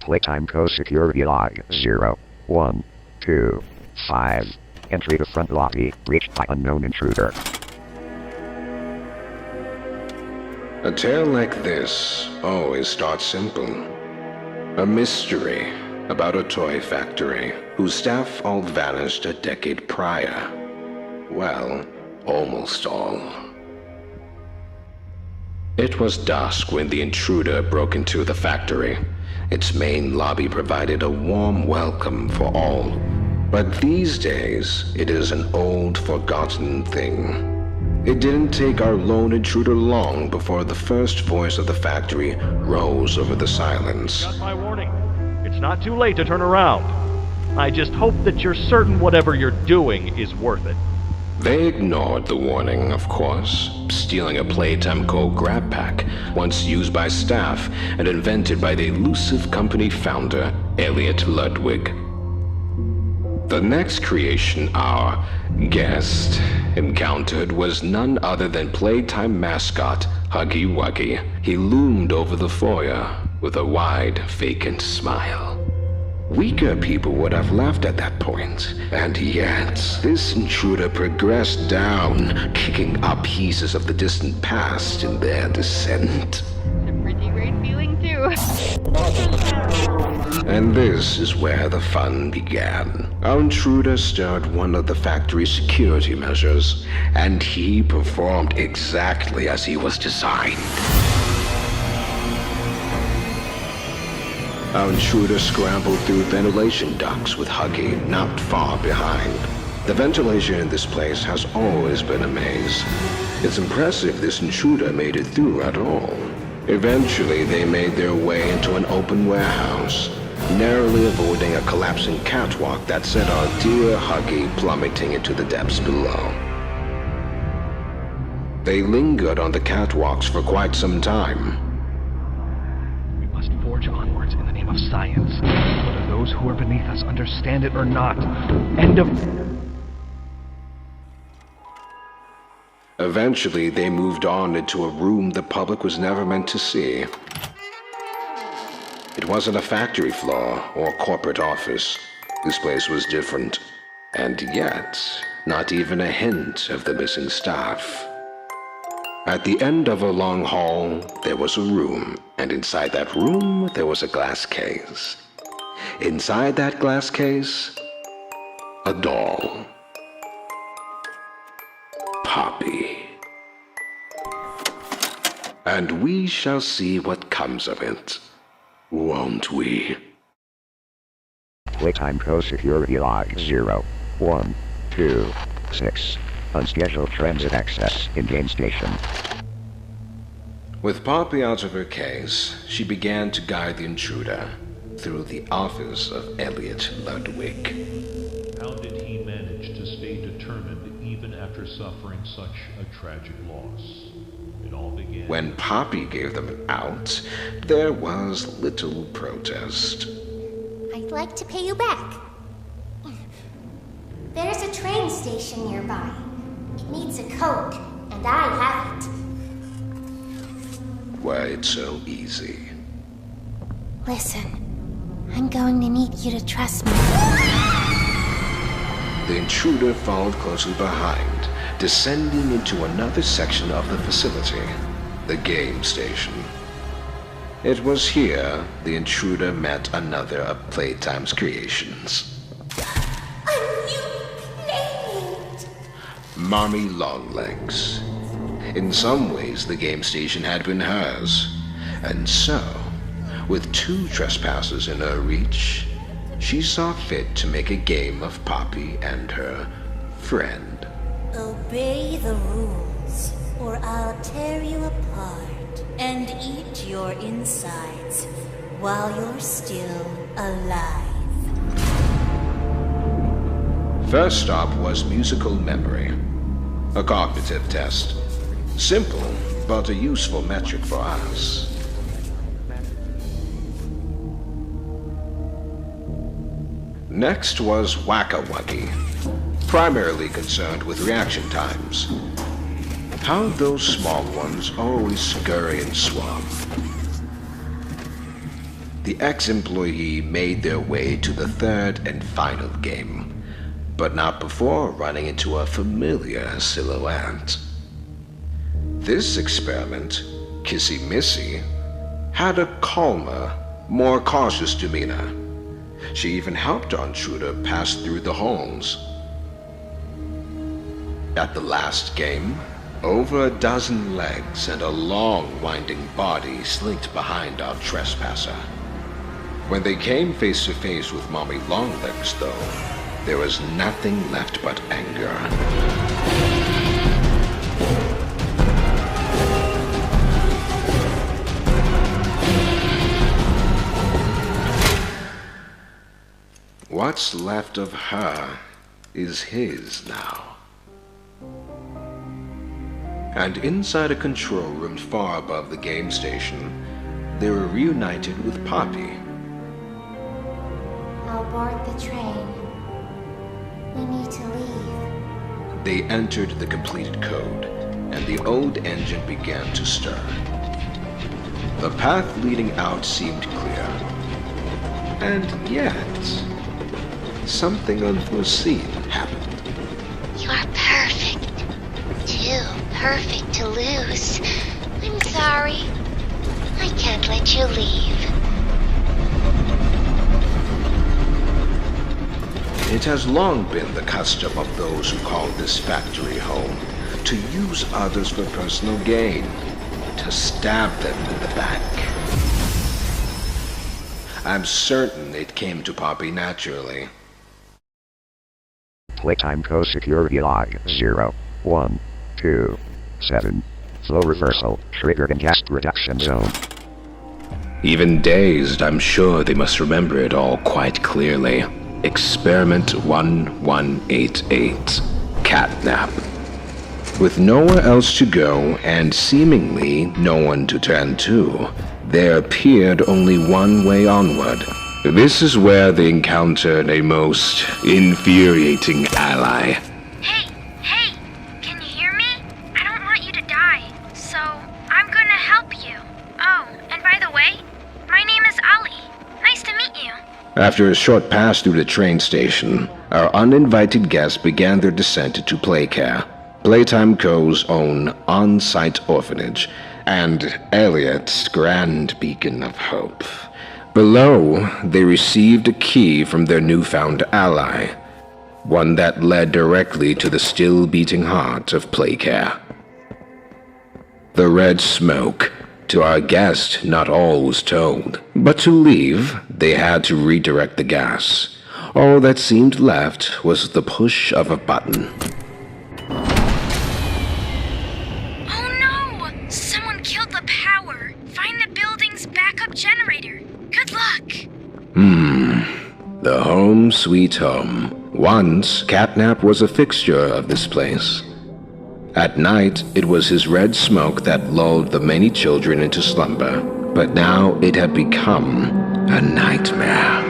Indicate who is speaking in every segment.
Speaker 1: Playtime co-security log 0, 1, 2, 5. Entry to front lobby, reached by unknown intruder.
Speaker 2: A tale like this always starts simple. A mystery about a toy factory whose staff all vanished a decade prior. Well, almost all. It was dusk when the intruder broke into the factory. Its main lobby provided a warm welcome for all. But these days, it is an old, forgotten thing. It didn't take our lone intruder long before the first voice of the factory rose over the silence.
Speaker 3: Got my warning. It's not too late to turn around. I just hope that you're certain whatever you're doing is worth it.
Speaker 2: They ignored the warning, of course, stealing a Playtime Co. grab pack, once used by staff and invented by the elusive company founder, Elliot Ludwig. The next creation our guest encountered was none other than Playtime mascot Huggy Wuggy. He loomed over the foyer with a wide, vacant smile. Weaker people would have laughed at that point, and yet this intruder progressed down, kicking up pieces of the distant past in their descent.
Speaker 4: It's a pretty great feeling too.
Speaker 2: And this is where the fun began. Our intruder stirred one of the factory's security measures, and he performed exactly as he was designed. Our intruder scrambled through ventilation ducts with Huggy not far behind. The ventilation in this place has always been a maze. It's impressive this intruder made it through at all. Eventually, they made their way into an open warehouse, narrowly avoiding a collapsing catwalk that sent our dear Huggy plummeting into the depths below. They lingered on the catwalks for quite some time.
Speaker 3: We must forge onwards in the name of science, whether those who are beneath us understand it or not. End of...
Speaker 2: Eventually, they moved on into a room the public was never meant to see. It wasn't a factory floor or corporate office. This place was different. And yet, not even a hint of the missing staff. At the end of a long hall, there was a room, and inside that room, there was a glass case. Inside that glass case, a doll. Poppy. And we shall see what comes of it, won't we?
Speaker 1: Playtime co-security log 0, 1, 2, 6. Unscheduled transit access in game station.
Speaker 2: With Poppy out of her case, she began to guide the intruder through the office of Elliot Ludwig.
Speaker 5: How did he manage to stay determined even after suffering such a tragic loss? It all began...
Speaker 2: When Poppy gave them an out, there was little protest.
Speaker 6: I'd like to pay you back. There's a train station nearby. It needs a code, and I have it.
Speaker 2: Why, it's so easy.
Speaker 6: Listen, I'm going to need you to trust me.
Speaker 2: The intruder followed closely behind, descending into another section of the facility, the game station. It was here the intruder met another of Playtime's creations.
Speaker 6: A new playmate!
Speaker 2: Mommy Longlegs. In some ways, the game station had been hers. And so, with 2 trespassers in her reach, she saw fit to make a game of Poppy and her friend.
Speaker 7: Obey the rules, or I'll tear you apart and eat your insides while you're still alive.
Speaker 2: First stop was musical memory, a cognitive test. Simple, but a useful metric for us. Next was Whack-a-Wuggy, primarily concerned with reaction times. How those small ones always scurry and swab. The the ex-employee made their way to the third and final game, but not before running into a familiar silhouette. This experiment, Kissy Missy, had a calmer, more cautious demeanor. She even helped our intruder pass through the halls. At the last game, over a dozen legs and a long, winding body slinked behind our trespasser. When they came face to face with Mommy Longlegs, though, there was nothing left but anger. What's left of her is his now. And inside a control room far above the game station, they were reunited with Poppy.
Speaker 6: I'll board the train. We need to leave.
Speaker 2: They entered the completed code, and the old engine began to stir. The path leading out seemed clear. And yet, something unforeseen happened.
Speaker 6: You're perfect. Too perfect to lose. I'm sorry. I can't let you leave.
Speaker 2: It has long been the custom of those who call this factory home to use others for personal gain, to stab them in the back. I'm certain it came to Poppy naturally.
Speaker 1: Playtime co-security log 0127. Flow reversal triggered in gas reduction zone.
Speaker 2: Even dazed, I'm sure they must remember it all quite clearly. Experiment 1188. Catnap. With nowhere else to go and seemingly no one to turn to, there appeared only one way onward. This is where they encountered a most infuriating ally.
Speaker 8: Hey, can you hear me? I don't want you to die, so I'm gonna help you. Oh, and by the way, my name is Ali. Nice to meet you.
Speaker 2: After a short pass through the train station, our uninvited guests began their descent to Playcare, Playtime Co.'s own on-site orphanage, and Elliot's grand beacon of hope. Below, they received a key from their newfound ally, one that led directly to the still-beating heart of Playcare. The red smoke. To our guest, not all was told, but to leave, they had to redirect the gas. All that seemed left was the push of a button.
Speaker 8: Oh no! Someone killed the power. Find the building's backup generator. Good luck.
Speaker 2: The home sweet home. Once, Catnap was a fixture of this place. At night, it was his red smoke that lulled the many children into slumber, but now it had become a nightmare.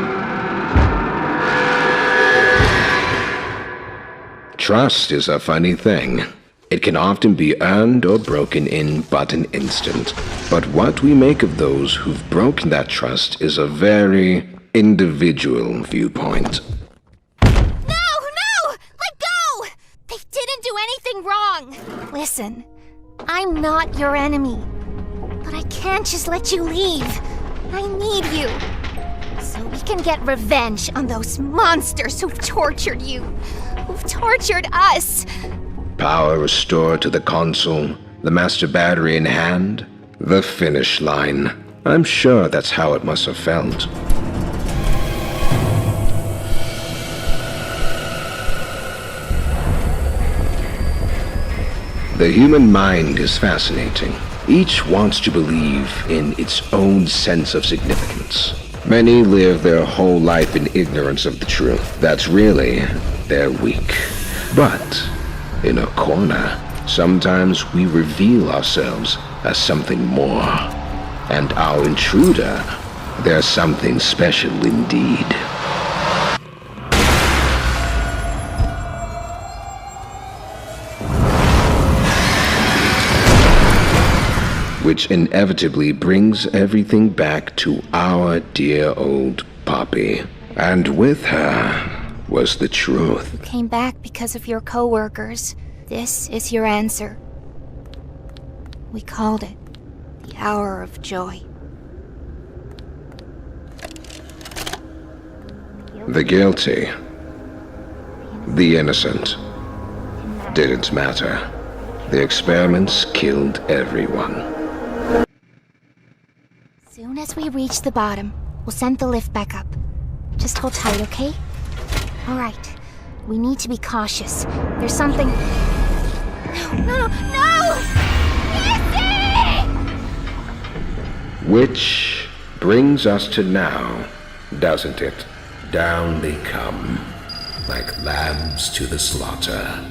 Speaker 2: Trust is a funny thing. It can often be earned or broken in but an instant. But what we make of those who've broken that trust is a very individual viewpoint.
Speaker 6: Wrong. Listen, I'm not your enemy, but I can't just let you leave. I need you, so we can get revenge on those monsters who've tortured you, who've tortured us.
Speaker 2: Power restored to the console, the master battery in hand, the finish line. I'm sure that's how it must have felt. The human mind is fascinating. Each wants to believe in its own sense of significance. Many live their whole life in ignorance of the truth. That's really their weak. But in a corner, sometimes we reveal ourselves as something more. And our intruder, they're something special indeed. which inevitably brings everything back to our dear old Poppy. And with her was the truth.
Speaker 6: You came back because of your co-workers. This is your answer. We called it the hour of joy.
Speaker 2: The guilty, the innocent, didn't matter. The experiments killed everyone.
Speaker 6: Soon as we reach the bottom, we'll send the lift back up. Just hold tight, okay? All right. We need to be cautious. There's something... No! Lizzie!
Speaker 2: Which brings us to now, doesn't it? Down they come, like lambs to the slaughter.